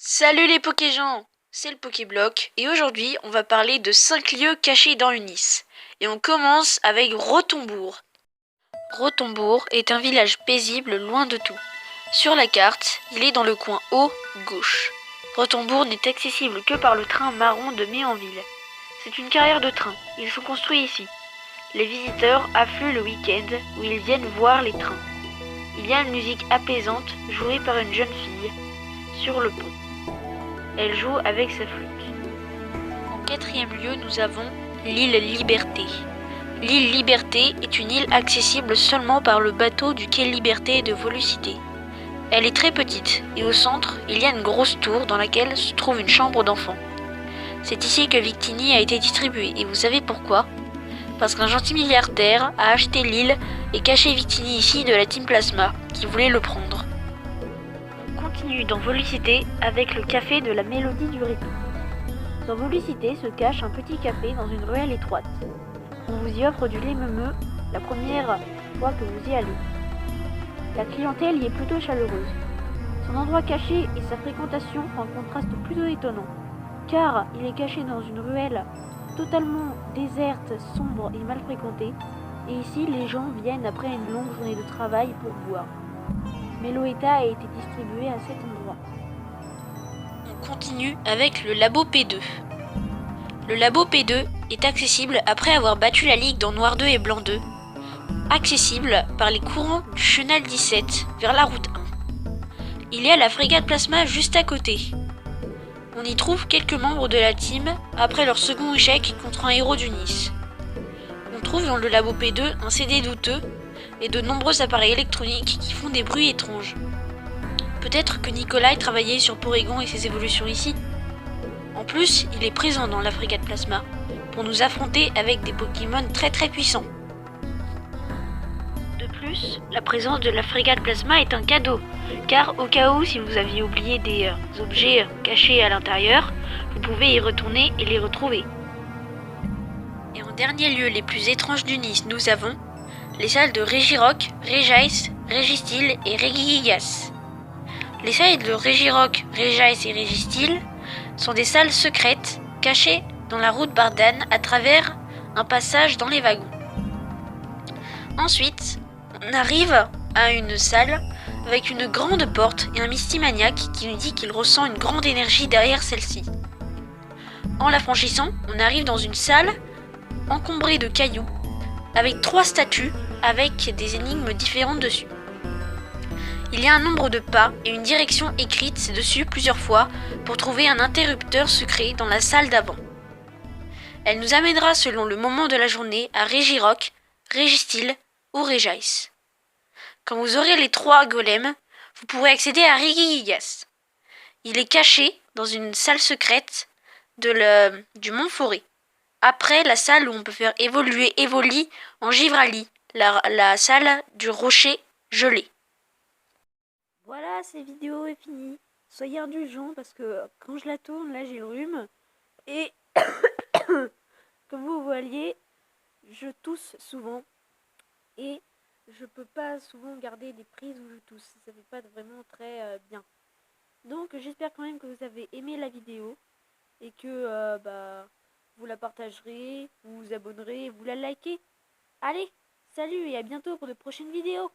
Salut les Pokégens, c'est le Pokébloc et aujourd'hui on va parler de 5 lieux cachés dans Unis. Et on commence avec Rotombourg. Rotombourg est un village paisible loin de tout. Sur la carte, il est dans le coin haut gauche. Rotombourg n'est accessible que par le train marron de Méanville. C'est une carrière de train, ils sont construits ici. Les visiteurs affluent le week-end où ils viennent voir les trains. Il y a une musique apaisante jouée par une jeune fille sur le pont. Elle joue avec sa flûte. En quatrième lieu, nous avons l'île Liberté. L'île Liberté est une île accessible seulement par le bateau du quai Liberté de Volucité. Elle est très petite et au centre, il y a une grosse tour dans laquelle se trouve une chambre d'enfant. C'est ici que Victini a été distribué et vous savez pourquoi ? Parce qu'un gentil milliardaire a acheté l'île et caché Victini ici de la Team Plasma qui voulait le prendre. Continue dans Volucité avec le café de la Mélodie du Retour. Dans Volucité se cache un petit café dans une ruelle étroite. On vous y offre du lait meumeux la première fois que vous y allez. La clientèle y est plutôt chaleureuse. Son endroit caché et sa fréquentation font un contraste plutôt étonnant, car il est caché dans une ruelle totalement déserte, sombre et mal fréquentée, et ici les gens viennent après une longue journée de travail pour boire. Meloetta a été distribué à cet endroit. On continue avec le Labo P2. Le Labo P2 est accessible après avoir battu la Ligue dans Noir 2 et Blanc 2, accessible par les courants du Chenal 17 vers la route 1. Il y a la frégate Plasma juste à côté. On y trouve quelques membres de la team après leur second échec contre un héros du Nice. On trouve dans le Labo P2 un CD douteux et de nombreux appareils électroniques qui font des bruits étranges. Peut-être que Nikolai travaillait sur Porygon et ses évolutions ici. En plus, il est présent dans la frégate Plasma pour nous affronter avec des Pokémon très puissants. De plus, la présence de la frégate Plasma est un cadeau, car au cas où si vous aviez oublié des objets cachés à l'intérieur, vous pouvez y retourner et les retrouver. Et en dernier lieu, les plus étranges du Nice, nous avons les salles de Regirock, Regice, Registil et Regigigas. Les salles de Regirock, Regice et Registil sont des salles secrètes cachées dans la route Bardane à travers un passage dans les wagons. Ensuite, on arrive à une salle avec une grande porte et un mystimaniaque qui nous dit qu'il ressent une grande énergie derrière celle-ci. En la franchissant, on arrive dans une salle encombrée de cailloux avec 3 statues avec des énigmes différentes dessus. Il y a un nombre de pas et une direction écrite dessus plusieurs fois pour trouver un interrupteur secret dans la salle d'avant. Elle nous amènera selon le moment de la journée à Regirock, Registil ou Regice. Quand vous aurez les 3 golems, vous pourrez accéder à Regigigas. Il est caché dans une salle secrète du Mont Forêt. Après la salle où on peut faire évoluer Evoli en Givrali, la salle du rocher gelé. Voilà, cette vidéo est finie. Soyez indulgents parce que quand je la tourne, là j'ai le rhume. Et comme vous voyez, je tousse souvent. Et je peux pas souvent garder des prises où je tousse. Ça fait pas vraiment très bien. Donc j'espère quand même que vous avez aimé la vidéo. Et que vous la partagerez, vous vous abonnerez, vous la likez. Allez, salut et à bientôt pour de prochaines vidéos.